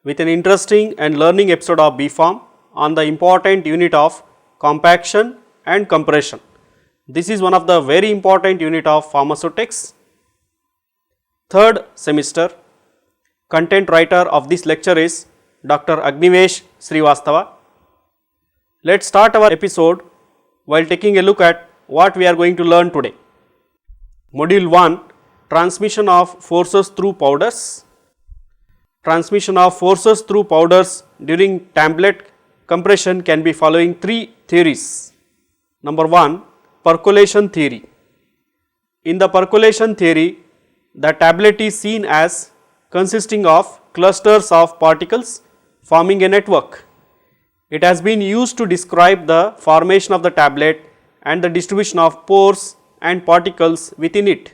with an interesting and learning episode of BPharm on the important unit of compaction and compression. This is one of the very important unit of pharmaceutics. Third semester. Content writer of this lecture is Dr. Agnivesh Srivastava. Let's start our episode while taking a look at what we are going to learn today. Module 1, Transmission of forces through powders. Transmission of forces through powders during tablet compression can be following three theories. Number 1, percolation theory. In the percolation theory, the tablet is seen as consisting of clusters of particles forming a network. It has been used to describe the formation of the tablet and the distribution of pores and particles within it.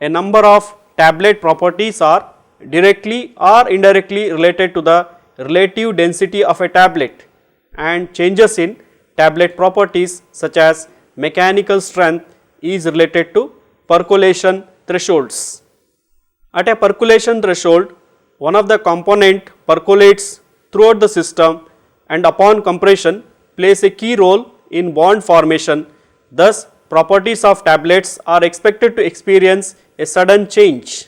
A number of tablet properties are directly or indirectly related to the relative density of a tablet, and changes in tablet properties such as mechanical strength is related to percolation thresholds. At a percolation threshold, one of the component percolates throughout the system and upon compression plays a key role in bond formation. Thus, properties of tablets are expected to experience a sudden change.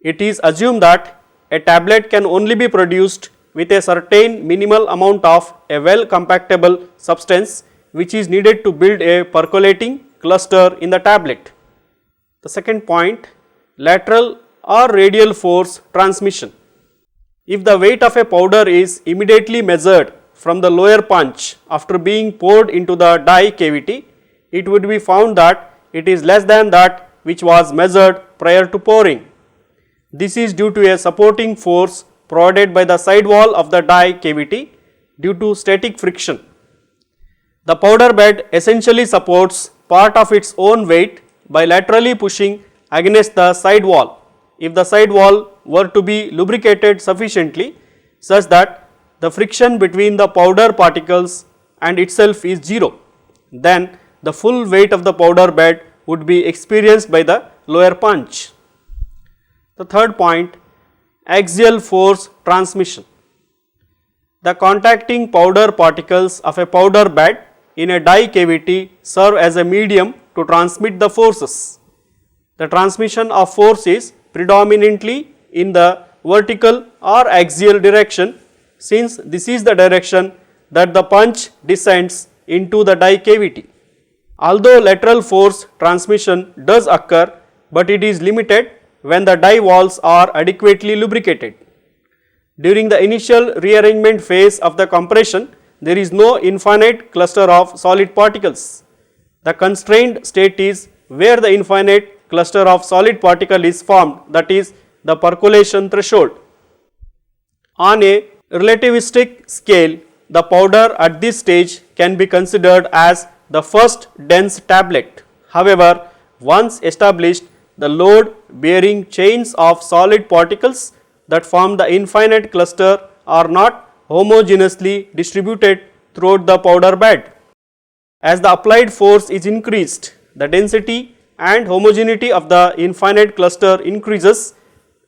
It is assumed that a tablet can only be produced with a certain minimal amount of a well compactable substance which is needed to build a percolating cluster in the tablet. The second point, lateral or radial force transmission. If the weight of a powder is immediately measured from the lower punch after being poured into the die cavity, it would be found that it is less than that which was measured prior to pouring. This is due to a supporting force provided by the side wall of the die cavity due to static friction. The powder bed essentially supports part of its own weight by laterally pushing against the side wall. If the side wall were to be lubricated sufficiently such that the friction between the powder particles and itself is zero, then the full weight of the powder bed would be experienced by the lower punch. The third point, axial force transmission. The contacting powder particles of a powder bed in a die cavity serve as a medium to transmit the forces. The transmission of force is predominantly in the vertical or axial direction, since this is the direction that the punch descends into the die cavity. Although lateral force transmission does occur, but it is limited when the die walls are adequately lubricated. During the initial rearrangement phase of the compression, there is no infinite cluster of solid particles. The constrained state is where the infinite cluster of solid particle is formed, that is the percolation threshold. On a relativistic scale, the powder at this stage can be considered as the first dense tablet. However, once established, the load bearing chains of solid particles that form the infinite cluster are not homogeneously distributed throughout the powder bed. As the applied force is increased, the density and homogeneity of the infinite cluster increases,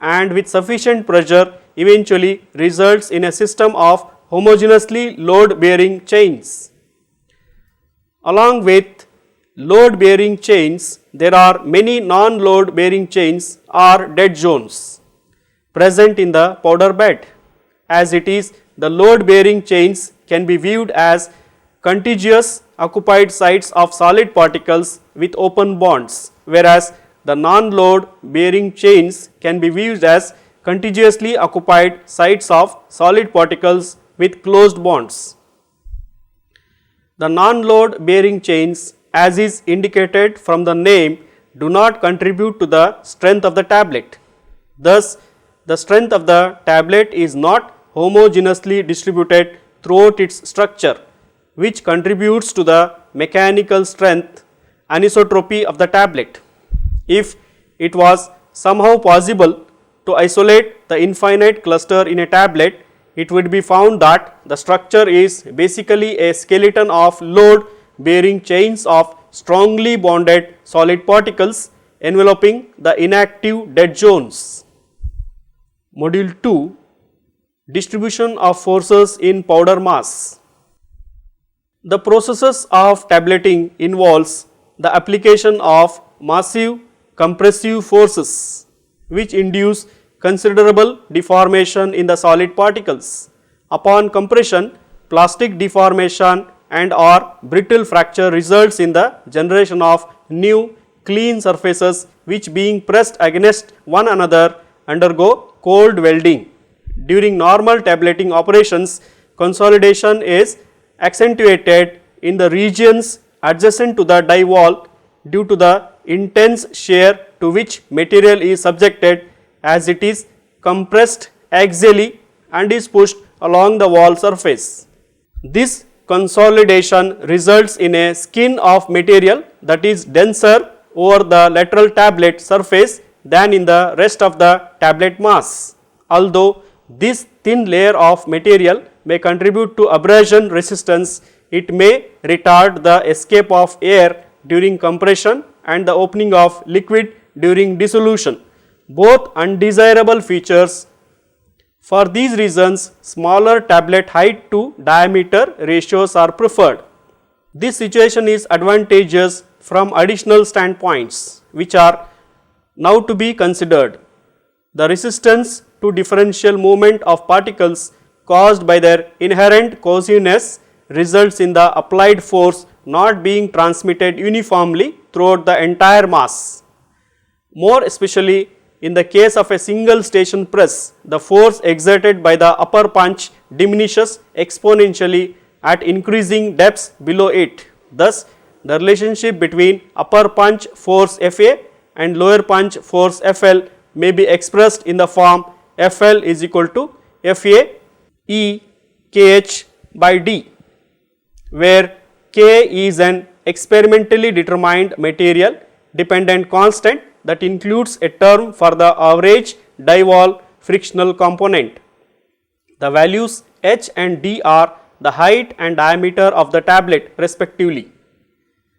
and with sufficient pressure eventually results in a system of homogeneously load bearing chains. Along with load bearing chains, there are many non-load bearing chains or dead zones present in the powder bed. As it is, the load bearing chains can be viewed as contiguous occupied sites of solid particles with open bonds, whereas the non-load bearing chains can be viewed as contiguously occupied sites of solid particles with closed bonds. The non-load bearing chains, as is indicated from the name, do not contribute to the strength of the tablet. Thus, the strength of the tablet is not homogeneously distributed throughout its structure, which contributes to the mechanical strength anisotropy of the tablet. If it was somehow possible to isolate the infinite cluster in a tablet, it would be found that the structure is basically a skeleton of load bearing chains of strongly bonded solid particles enveloping the inactive dead zones. Module 2, Distribution of forces in powder mass. The processes of tableting involves the application of massive compressive forces which induce considerable deformation in the solid particles. Upon compression, plastic deformation and or brittle fracture results in the generation of new clean surfaces which being pressed against one another undergo cold welding. During normal tableting operations, consolidation is accentuated in the regions adjacent to the die wall due to the intense shear to which material is subjected as it is compressed axially and is pushed along the wall surface. This consolidation results in a skin of material that is denser over the lateral tablet surface than in the rest of the tablet mass. Although this thin layer of material may contribute to abrasion resistance, it may retard the escape of air during compression and the opening of liquid during dissolution, both undesirable features. For these reasons, smaller tablet height to diameter ratios are preferred. This situation is advantageous from additional standpoints which are now to be considered. The resistance to differential movement of particles caused by their inherent cohesiveness results in the applied force not being transmitted uniformly throughout the entire mass. More especially in the case of a single station press, the force exerted by the upper punch diminishes exponentially at increasing depths below it. Thus, the relationship between upper punch force Fa and lower punch force Fl may be expressed in the form Fl is equal to Fa E Kh by d, where K is an experimentally determined material dependent constant that includes a term for the average die wall frictional component. The values H and D are the height and diameter of the tablet respectively.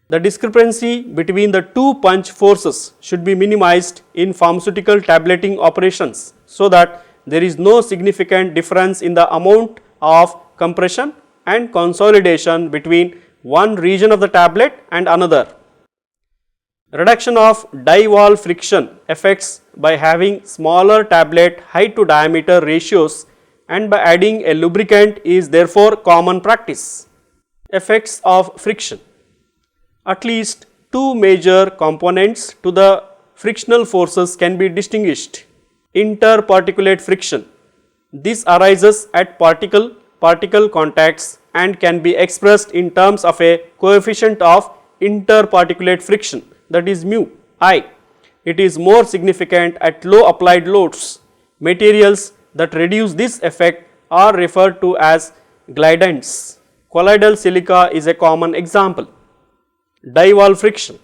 The discrepancy between the two punch forces should be minimized in pharmaceutical tableting operations so that there is no significant difference in the amount of compression and consolidation between one region of the tablet and another. Reduction of die wall friction effects by having smaller tablet height to diameter ratios and by adding a lubricant is therefore common practice. Effects of friction. At least two major components to the frictional forces can be distinguished. Interparticulate friction. This arises at particle contacts and can be expressed in terms of a coefficient of interparticulate friction, that is mu I. It is more significant at low applied loads. Materials that reduce this effect are referred to as glidants. Colloidal silica is a common example. Die wall friction.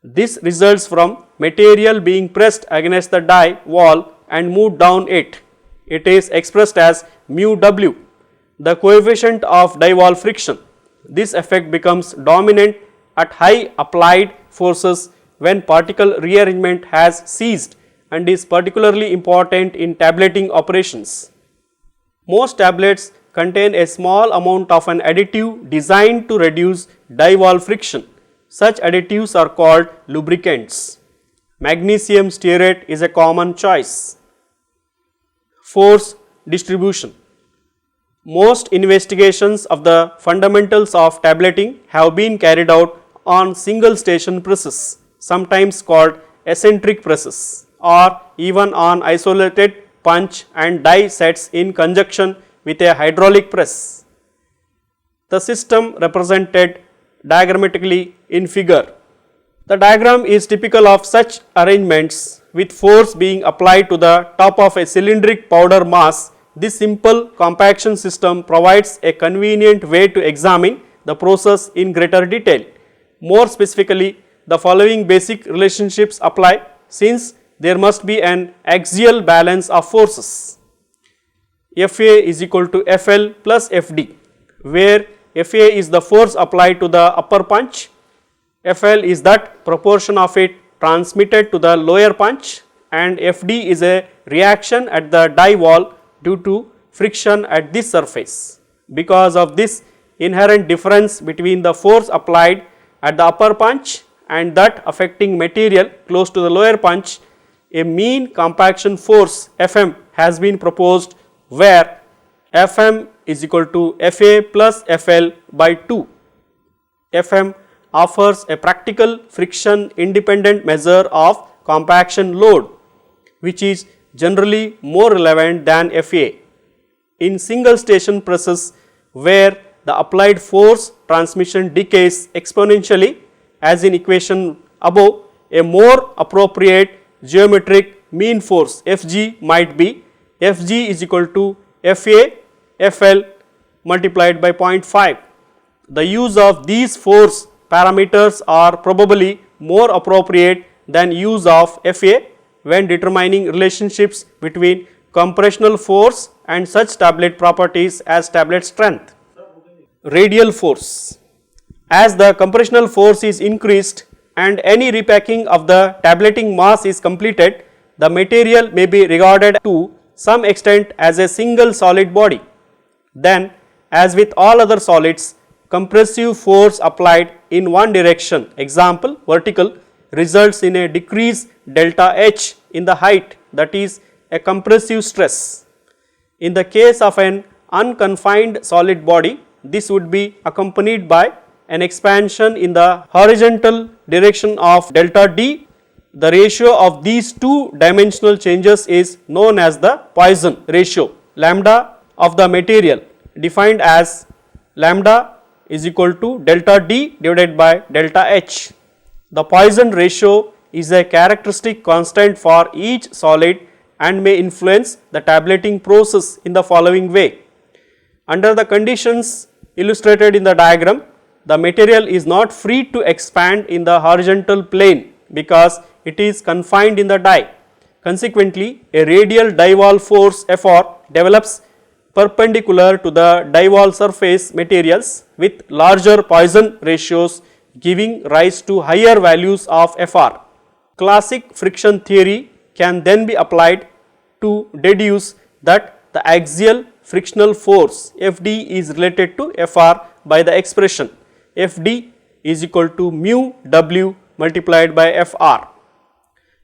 This results from material being pressed against the die wall and moved down it. It is expressed as mu W, the coefficient of die wall friction. This effect becomes dominant at high applied forces when particle rearrangement has ceased and is particularly important in tableting operations. Most tablets contain a small amount of an additive designed to reduce die wall friction. Such additives are called lubricants. Magnesium stearate is a common choice. Force distribution. Most investigations of the fundamentals of tableting have been carried out on single station presses, sometimes called eccentric presses, or even on isolated punch and die sets in conjunction with a hydraulic press. The system represented diagrammatically in figure. The diagram is typical of such arrangements with force being applied to the top of a cylindric powder mass. This simple compaction system provides a convenient way to examine the process in greater detail. More specifically, the following basic relationships apply since there must be an axial balance of forces. Fa is equal to Fl plus Fd, where Fa is the force applied to the upper punch, Fl is that proportion of it transmitted to the lower punch, and Fd is a reaction at the die wall due to friction at this surface. Because of this inherent difference between the force applied at the upper punch and that affecting material close to the lower punch, a mean compaction force Fm has been proposed where Fm is equal to Fa plus Fl by 2. Fm offers a practical friction independent measure of compaction load, which is generally more relevant than Fa. In single station presses where the applied force transmission decays exponentially as in equation above, a more appropriate geometric mean force Fg might be Fg is equal to Fa Fl multiplied by 0.5. The use of these force parameters are probably more appropriate than use of Fa when determining relationships between compressional force and such tablet properties as tablet strength. Radial force. As the compressional force is increased and any repacking of the tableting mass is completed, the material may be regarded to some extent as a single solid body. Then, as with all other solids, compressive force applied in one direction, example vertical, results in a decrease delta H in the height, that is a compressive stress. In the case of an unconfined solid body, this would be accompanied by an expansion in the horizontal direction of delta D. The ratio of these two dimensional changes is known as the Poisson ratio. Lambda of the material defined as lambda is equal to delta D divided by delta H. The Poisson ratio is a characteristic constant for each solid and may influence the tableting process in the following way. Under the conditions illustrated in the diagram, the material is not free to expand in the horizontal plane because it is confined in the die. Consequently, a radial die wall force Fr develops perpendicular to the die wall surface materials with larger Poisson ratios, giving rise to higher values of Fr. Classic friction theory can then be applied to deduce that the axial frictional force Fd is related to Fr by the expression Fd is equal to mu W multiplied by Fr,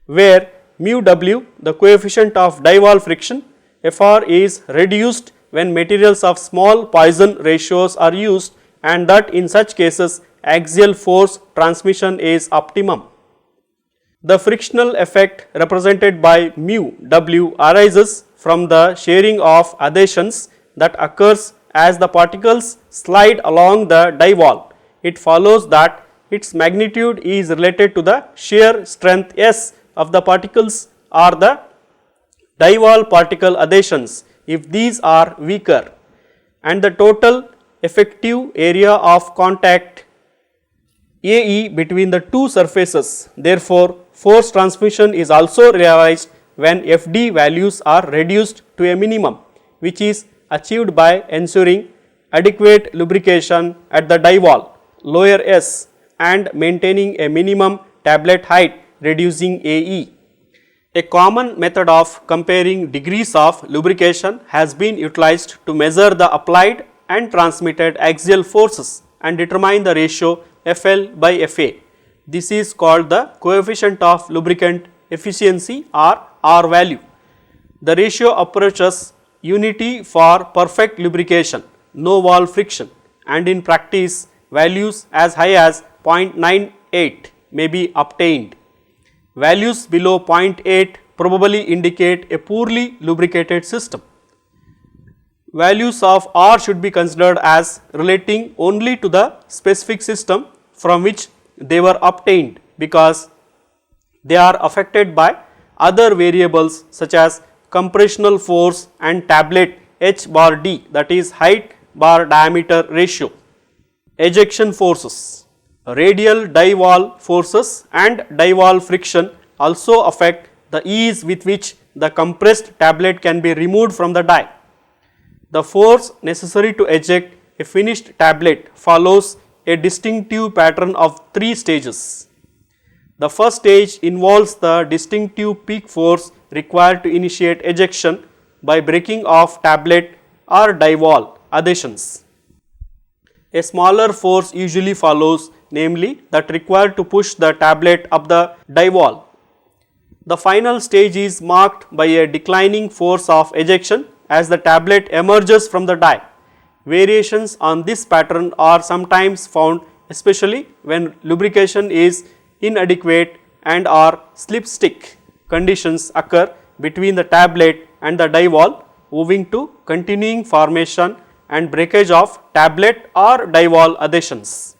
where mu W the coefficient of die wall friction, Fr is reduced when materials of small Poisson ratios are used, and that in such cases axial force transmission is optimum. The frictional effect represented by mu W arises from the sharing of adhesions that occurs as the particles slide along the die wall. It follows that its magnitude is related to the shear strength S of the particles or the die wall particle adhesions if these are weaker, and the total effective area of contact AE between the two surfaces. Therefore, force transmission is also realized when Fd values are reduced to a minimum, which is achieved by ensuring adequate lubrication at the die wall, lower S, and maintaining a minimum tablet height, reducing AE. A common method of comparing degrees of lubrication has been utilized to measure the applied and transmitted axial forces and determine the ratio Fl by Fa. This is called the coefficient of lubricant efficiency or R value. The ratio approaches unity for perfect lubrication, no wall friction, and in practice values as high as 0.98 may be obtained. Values below 0.8 probably indicate a poorly lubricated system. Values of R should be considered as relating only to the specific system from which they were obtained, because they are affected by other variables such as compressional force and tablet H bar D, that is height bar diameter ratio. Ejection forces. Radial die wall forces and die wall friction also affect the ease with which the compressed tablet can be removed from the die. The force necessary to eject a finished tablet follows a distinctive pattern of 3 stages. The first stage involves the distinctive peak force required to initiate ejection by breaking off tablet or die wall adhesions. A smaller force usually follows, namely that required to push the tablet up the die wall. The final stage is marked by a declining force of ejection as the tablet emerges from the die. Variations on this pattern are sometimes found, especially when lubrication is inadequate and or slipstick conditions occur between the tablet and the die wall, owing to continuing formation and breakage of tablet or die wall adhesions.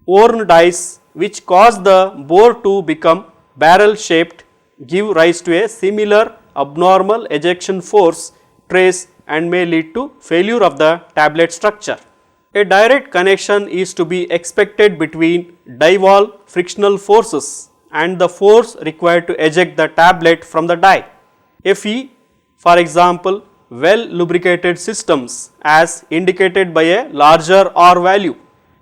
Worn dies which cause the bore to become barrel shaped give rise to a similar abnormal ejection force trace and may lead to failure of the tablet structure. A direct connection is to be expected between die wall frictional forces and the force required to eject the tablet from the die. Fe, for example, well lubricated systems as indicated by a larger R value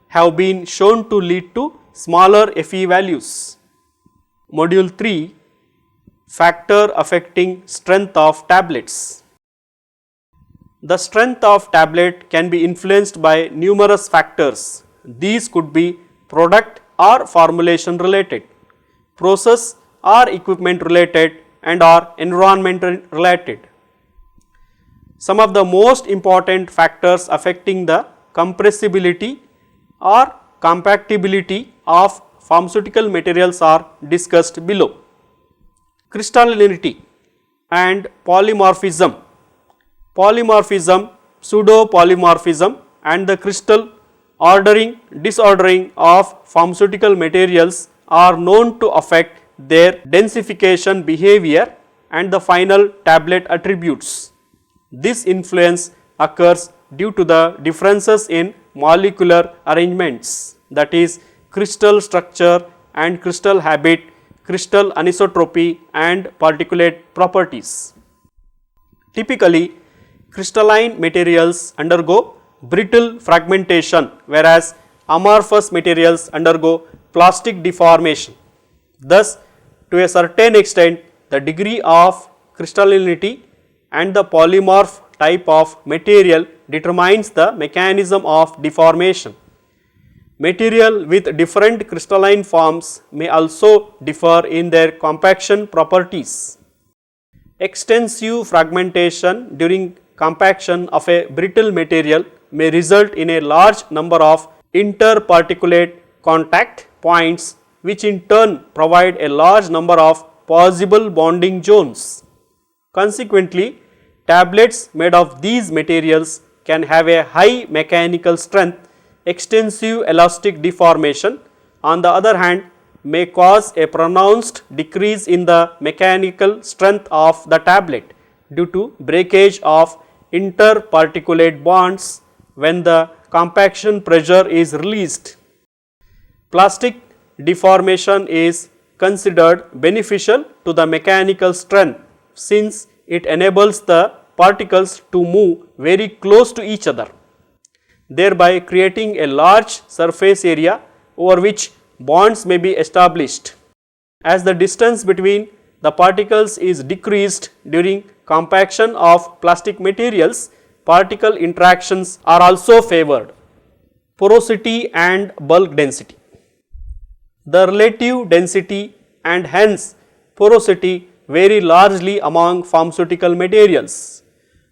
have been shown to lead to smaller Fe values. Module 3, Factor affecting strength of tablets. The strength of tablet can be influenced by numerous factors. These could be product or formulation related, process or equipment related, and or environment related. Some of the most important factors affecting the compressibility or compactibility of pharmaceutical materials are discussed below. Crystallinity and polymorphism. Polymorphism, pseudo-polymorphism and the crystal ordering, disordering of pharmaceutical materials are known to affect their densification behavior and the final tablet attributes. This influence occurs due to the differences in molecular arrangements, that is crystal structure and crystal habit, crystal anisotropy and particulate properties. Typically, crystalline materials undergo brittle fragmentation, whereas amorphous materials undergo plastic deformation. Thus, to a certain extent, the degree of crystallinity and the polymorph type of material determines the mechanism of deformation. Material with different crystalline forms may also differ in their compaction properties. Extensive fragmentation during compaction of a brittle material may result in a large number of interparticulate contact points, which in turn provide a large number of possible bonding zones. Consequently, tablets made of these materials can have a high mechanical strength. Extensive elastic deformation, on the other hand, may cause a pronounced decrease in the mechanical strength of the tablet due to breakage of interparticulate bonds when the compaction pressure is released. Plastic deformation is considered beneficial to the mechanical strength since it enables the particles to move very close to each other, thereby creating a large surface area over which bonds may be established. As the distance between the particles is decreased during compaction of plastic materials, particle interactions are also favored. Porosity and bulk density. The relative density and hence porosity vary largely among pharmaceutical materials.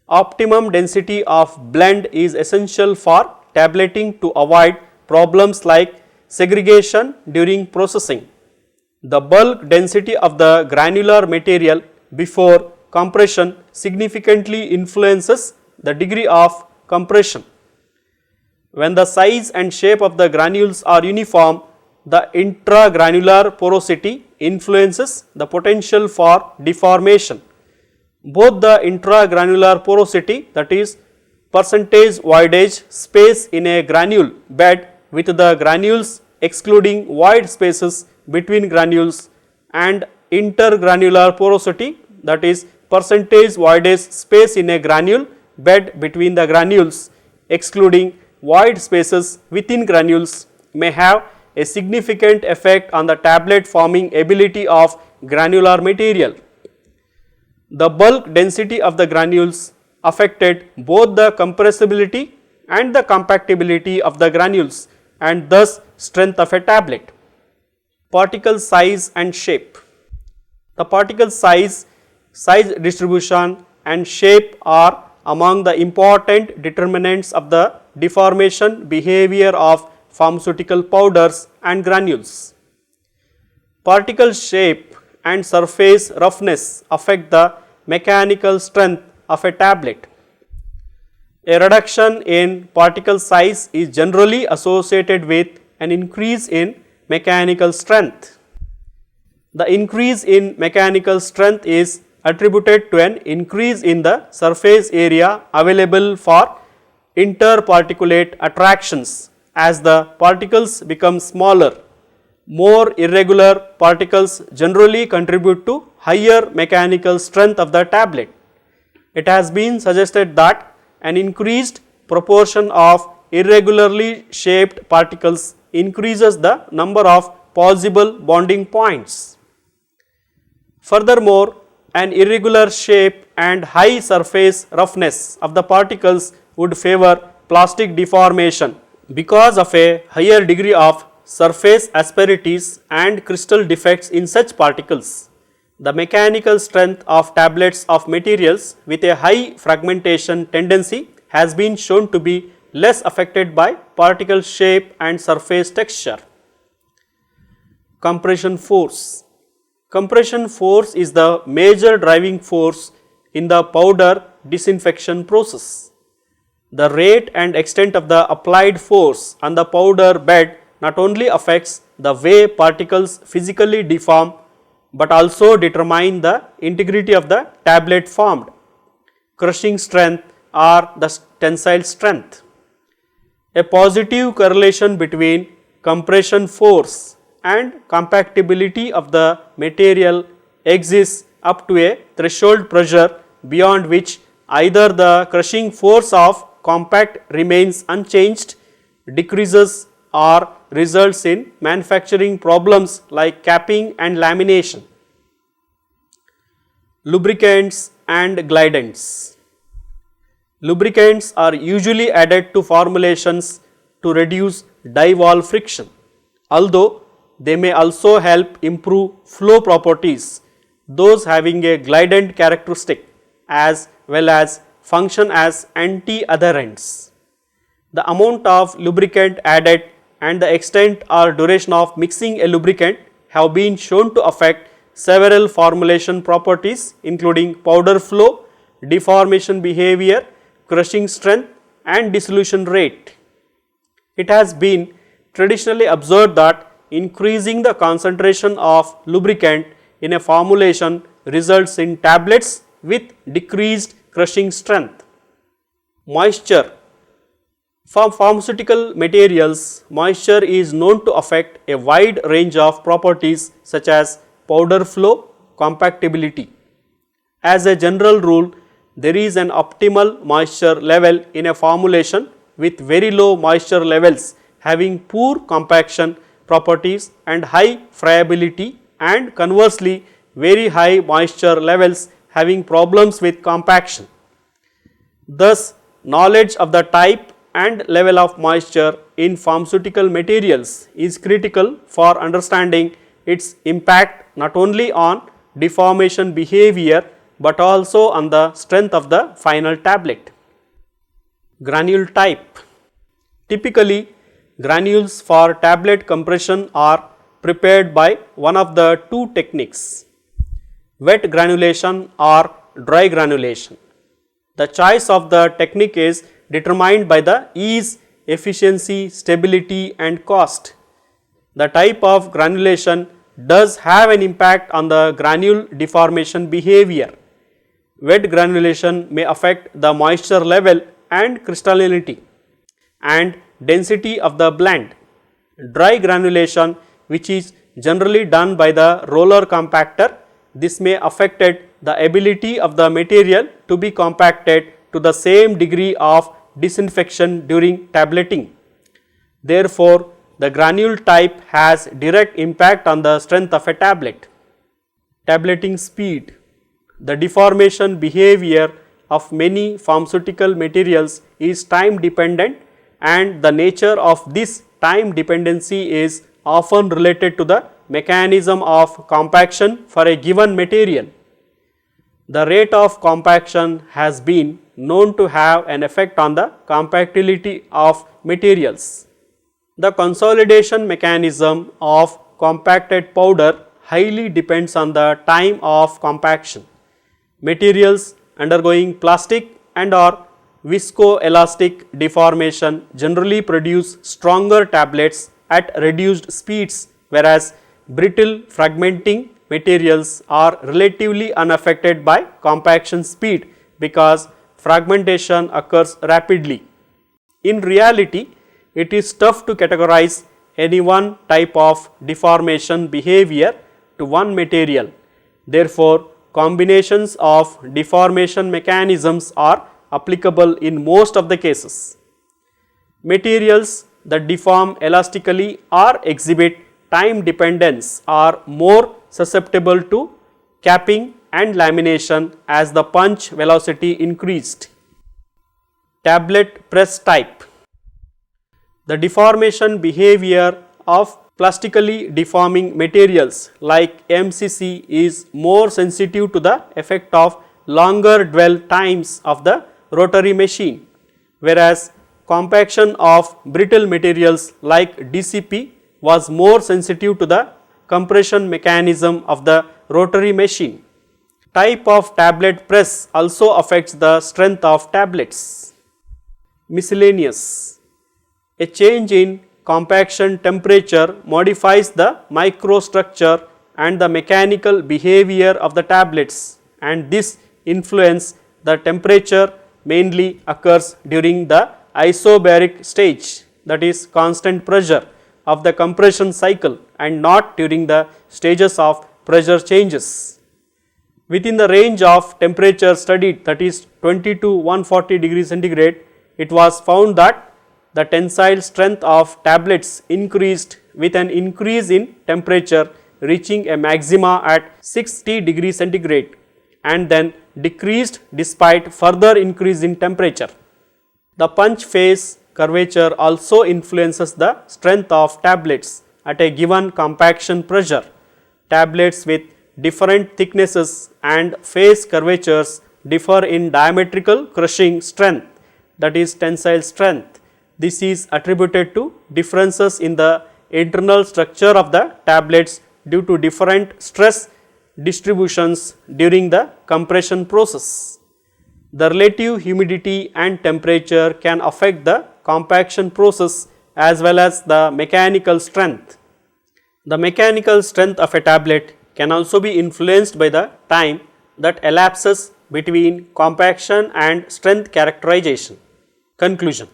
Optimum density of blend is essential for tableting to avoid problems like segregation during processing. The bulk density of the granular material before compression significantly influences the degree of compression. When the size and shape of the granules are uniform, the intragranular porosity influences the potential for deformation. Both the intragranular porosity, that is percentage voidage space in a granule bed with the granules excluding void spaces between granules, and intergranular porosity, that is percentage voidage space in a granule bed between the granules excluding void spaces within granules, may have a significant effect on the tablet forming ability of granular material. The bulk density of the granules affected both the compressibility and the compactability of the granules and thus strength of a tablet. Particle size and shape. The particle size distribution and shape are among the important determinants of the deformation behavior of pharmaceutical powders and granules. Particle shape and surface roughness affect the mechanical strength of a tablet. A reduction in particle size is generally associated with an increase in mechanical strength. The increase in mechanical strength is attributed to an increase in the surface area available for interparticulate attractions. As the particles become smaller, more irregular particles generally contribute to higher mechanical strength of the tablet. It has been suggested that an increased proportion of irregularly shaped particles increases the number of possible bonding points. Furthermore, an irregular shape and high surface roughness of the particles would favor plastic deformation because of a higher degree of surface asperities and crystal defects in such particles. The mechanical strength of tablets of materials with a high fragmentation tendency has been shown to be less affected by particle shape and surface texture. Compression force. Compression force is the major driving force in the powder disinfection process. The rate and extent of the applied force on the powder bed not only affects the way particles physically deform but also determine the integrity of the tablet formed, crushing strength or the tensile strength. A positive correlation between compression force and compactability of the material exists up to a threshold pressure beyond which either the crushing force of compact remains unchanged, decreases or results in manufacturing problems like capping and lamination. Lubricants and glidants. Lubricants are usually added to formulations to reduce die wall friction, although they may also help improve flow properties, those having a glidant characteristic as well as function as anti-adherents. The amount of lubricant added and the extent or duration of mixing a lubricant have been shown to affect several formulation properties including powder flow, deformation behavior, crushing strength and dissolution rate. It has been traditionally observed that increasing the concentration of lubricant in a formulation results in tablets with decreased crushing strength. Moisture. For pharmaceutical materials, moisture is known to affect a wide range of properties such as powder flow, compactability. As a general rule, there is an optimal moisture level in a formulation with very low moisture levels having poor compaction properties and high friability, and conversely very high moisture levels having problems with compaction. Thus, knowledge of the type and level of moisture in pharmaceutical materials is critical for understanding its impact not only on deformation behavior but also on the strength of the final tablet. Granule type. Typically, granules for tablet compression are prepared by one of the two techniques, wet granulation or dry granulation. The choice of the technique is determined by the ease, efficiency, stability and cost. The type of granulation does have an impact on the granule deformation behavior. Wet granulation may affect the moisture level and crystallinity and density of the blend. Dry granulation, which is generally done by the roller compactor, this may affect the ability of the material to be compacted to the same degree of disinfection during tableting. Therefore, the granule type has direct impact on the strength of a tablet. Tableting speed. The deformation behavior of many pharmaceutical materials is time dependent, and the nature of this time dependency is often related to the mechanism of compaction for a given material. The rate of compaction has been known to have an effect on the compactility of materials. The consolidation mechanism of compacted powder highly depends on the time of compaction. Materials undergoing plastic and or viscoelastic deformation generally produce stronger tablets at reduced speeds, whereas brittle fragmenting materials are relatively unaffected by compaction speed because fragmentation occurs rapidly. In reality, it is tough to categorize any one type of deformation behavior to one material. Therefore, combinations of deformation mechanisms are applicable in most of the cases. Materials that deform elastically or exhibit time dependence are more susceptible to capping and lamination as the punch velocity increased. Tablet press type. The deformation behavior of plastically deforming materials like MCC is more sensitive to the effect of longer dwell times of the rotary machine, whereas compaction of brittle materials like DCP was more sensitive to the compression mechanism of the rotary machine. Type of tablet press also affects the strength of tablets. Miscellaneous. A change in compaction temperature modifies the microstructure and the mechanical behavior of the tablets, and this influence the temperature mainly occurs during the isobaric stage, that is constant pressure of the compression cycle, and not during the stages of pressure changes. Within the range of temperature studied, that is 20 to 140 degrees centigrade, it was found that the tensile strength of tablets increased with an increase in temperature reaching a maxima at 60 degrees centigrade and then decreased despite further increase in temperature. The punch face curvature also influences the strength of tablets at a given compaction pressure. Tablets with different thicknesses and face curvatures differ in diametrical crushing strength, that is tensile strength. This is attributed to differences in the internal structure of the tablets due to different stress distributions during the compression process. The relative humidity and temperature can affect the compaction process as well as the mechanical strength. The mechanical strength of a tablet can also be influenced by the time that elapses between compaction and strength characterization. Conclusion.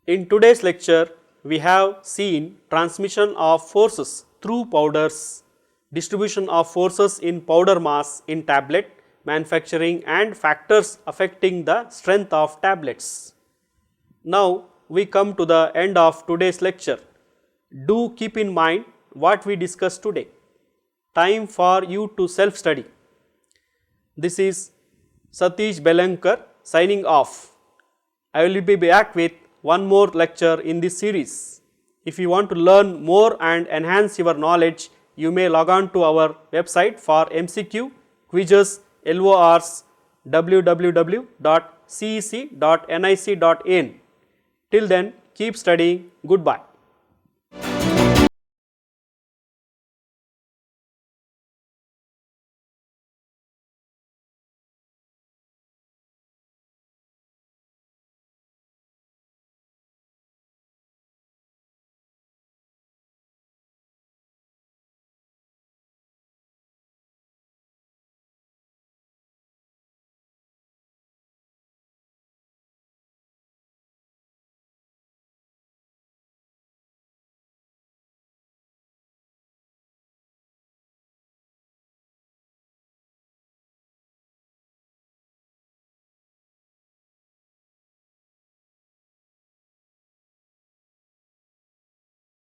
In today's lecture, we have seen transmission of forces through powders, distribution of forces in powder mass in tablet manufacturing, and factors affecting the strength of tablets. Now we come to the end of today's lecture. Do keep in mind what we discussed today. Time for you to self-study. This is Satish Belankar signing off. I will be back with one more lecture in this series. If you want to learn more and enhance your knowledge, you may log on to our website for MCQ, quizzes, LORs, www.cec.nic.in. Till then, keep studying. Goodbye.